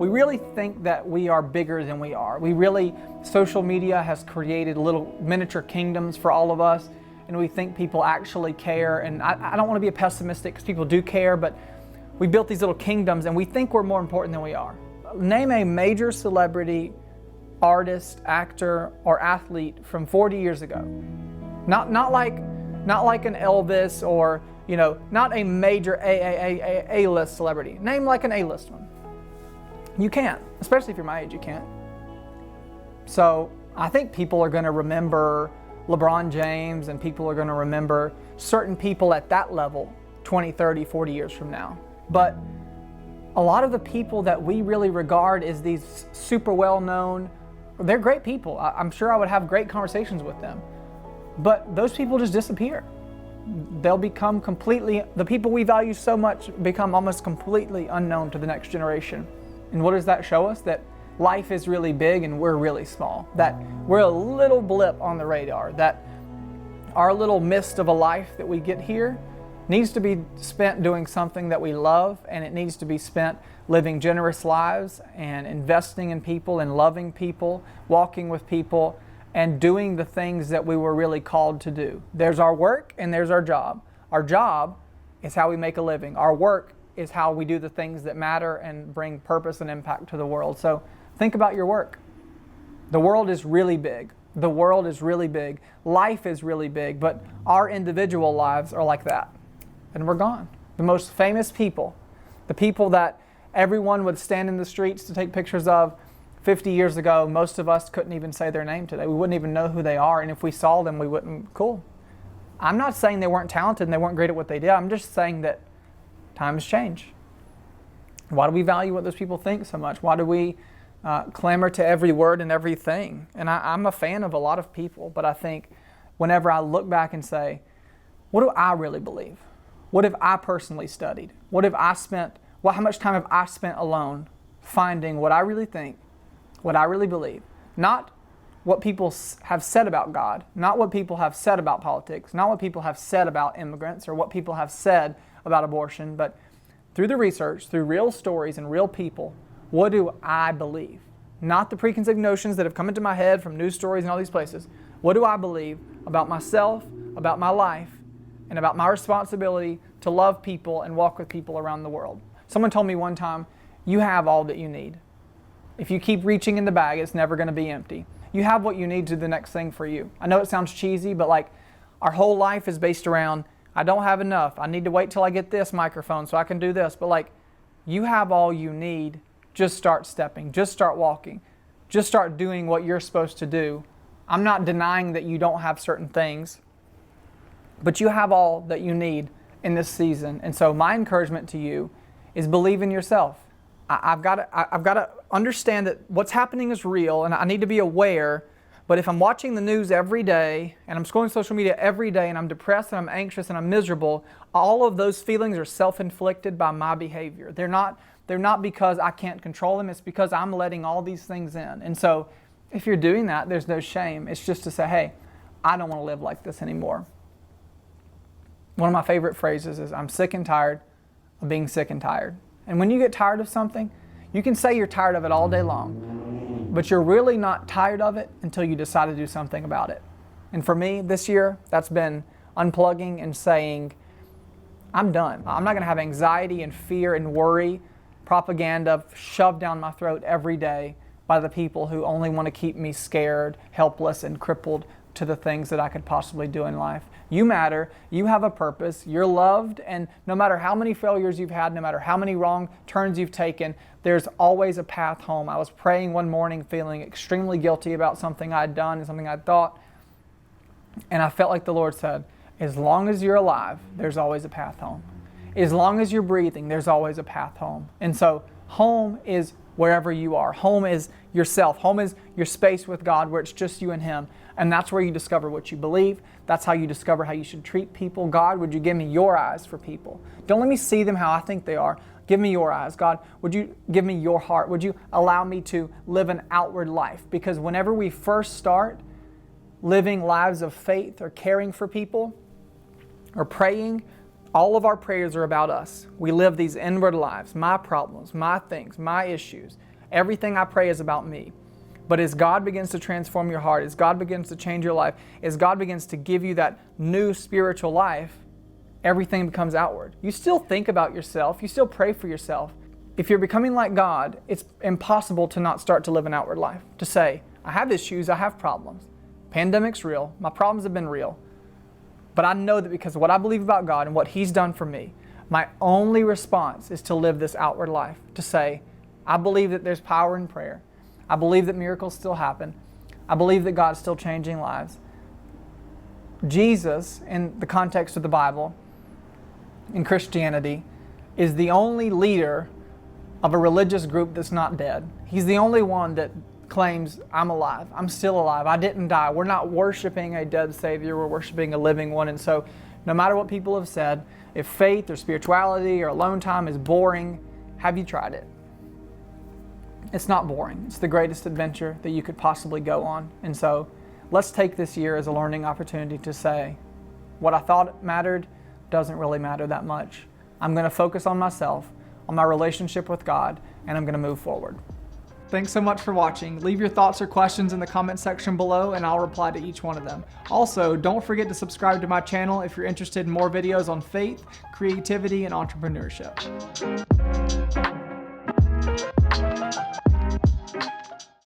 we really think that we are bigger than we are. Social media has created little miniature kingdoms for all of us, and we think people actually care. And I don't want to be a pessimistic, because people do care, but we built these little kingdoms and we think we're more important than we are. Name a major celebrity, artist, actor, or athlete from 40 years ago. Not like an Elvis, or not a major A-list celebrity. Name like an A-list one. You can't, especially if you're my age, you can't. So I think people are going to remember LeBron James, and people are going to remember certain people at that level 20, 30, 40 years from now. But a lot of the people that we really regard as these super well-known, they're great people. I'm sure I would have great conversations with them. But those people just disappear. They'll become the people we value so much become almost completely unknown to the next generation. And what does that show us? That life is really big and we're really small. That we're a little blip on the radar. That our little mist of a life that we get here needs to be spent doing something that we love, and it needs to be spent living generous lives and investing in people and loving people, walking with people, and doing the things that we were really called to do. There's our work and there's our job. Our job is how we make a living. Our work is how we do the things that matter and bring purpose and impact to the world. So think about your work. The world is really big. The world is really big. Life is really big, but our individual lives are like that. And we're gone. The most famous people, the people that everyone would stand in the streets to take pictures of 50 years ago, most of us couldn't even say their name today. We wouldn't even know who they are. And if we saw them, we wouldn't, cool. I'm not saying they weren't talented and they weren't great at what they did. I'm just saying that times change. Why do we value what those people think so much? Why do we clamor to every word and everything? And I'm a fan of a lot of people, but I think whenever I look back and say, what do I really believe? What have I personally studied? How much time have I spent alone finding what I really think, what I really believe? Not what people have said about God, not what people have said about politics, not what people have said about immigrants or what people have said about abortion, but through the research, through real stories and real people, what do I believe? Not the preconceived notions that have come into my head from news stories and all these places. What do I believe about myself, about my life, and about my responsibility to love people and walk with people around the world? Someone told me one time, you have all that you need. If you keep reaching in the bag, it's never going to be empty. You have what you need to do the next thing for you. I know it sounds cheesy, but our whole life is based around, I don't have enough. I need to wait till I get this microphone so I can do this. But you have all you need. Just start stepping. Just start walking. Just start doing what you're supposed to do. I'm not denying that you don't have certain things, but you have all that you need in this season. And so my encouragement to you is believe in yourself. I've got to understand that what's happening is real, and I need to be aware. But if I'm watching the news every day and I'm scrolling social media every day and I'm depressed and I'm anxious and I'm miserable, all of those feelings are self-inflicted by my behavior. They're not because I can't control them. It's because I'm letting all these things in. And so if you're doing that, there's no shame. It's just to say, hey, I don't want to live like this anymore. One of my favorite phrases is, I'm sick and tired of being sick and tired. And when you get tired of something, you can say you're tired of it all day long, but you're really not tired of it until you decide to do something about it. And for me, this year, that's been unplugging and saying, I'm done. I'm not going to have anxiety and fear and worry, propaganda shoved down my throat every day by the people who only want to keep me scared, helpless, and crippled to the things that I could possibly do in life. You matter. You have a purpose. You're loved. And no matter how many failures you've had, no matter how many wrong turns you've taken, there's always a path home. I was praying one morning feeling extremely guilty about something I'd done and something I'd thought. And I felt like the Lord said, as long as you're alive, there's always a path home. As long as you're breathing, there's always a path home. And so home is wherever you are. Home is yourself. Home is your space with God where it's just you and Him. And that's where you discover what you believe. That's how you discover how you should treat people. God, would you give me your eyes for people? Don't let me see them how I think they are. Give me your eyes. God, would you give me your heart? Would you allow me to live an outward life? Because whenever we first start living lives of faith or caring for people or praying, all of our prayers are about us. We live these inward lives, my problems, my things, my issues. Everything I pray is about me. But as God begins to transform your heart, as God begins to change your life, as God begins to give you that new spiritual life, everything becomes outward. You still think about yourself. You still pray for yourself. If you're becoming like God, it's impossible to not start to live an outward life. To say, I have issues, I have problems. Pandemic's real. My problems have been real. But I know that because of what I believe about God and what He's done for me, my only response is to live this outward life. To say, I believe that there's power in prayer. I believe that miracles still happen. I believe that God's still changing lives. Jesus, in the context of the Bible, in Christianity, is the only leader of a religious group that's not dead. He's the only one that claims, I'm alive, I'm still alive, I didn't die. We're not worshiping a dead Savior, we're worshiping a living one. And so no matter what people have said, if faith or spirituality or alone time is boring, have you tried it? It's not boring. It's the greatest adventure that you could possibly go on. And so let's take this year as a learning opportunity to say, what I thought mattered doesn't really matter that much. I'm going to focus on myself, on my relationship with God, and I'm going to move forward. Thanks so much for watching. Leave your thoughts or questions in the comment section below and I'll reply to each one of them. Also, don't forget to subscribe to my channel if you're interested in more videos on faith, creativity, and entrepreneurship.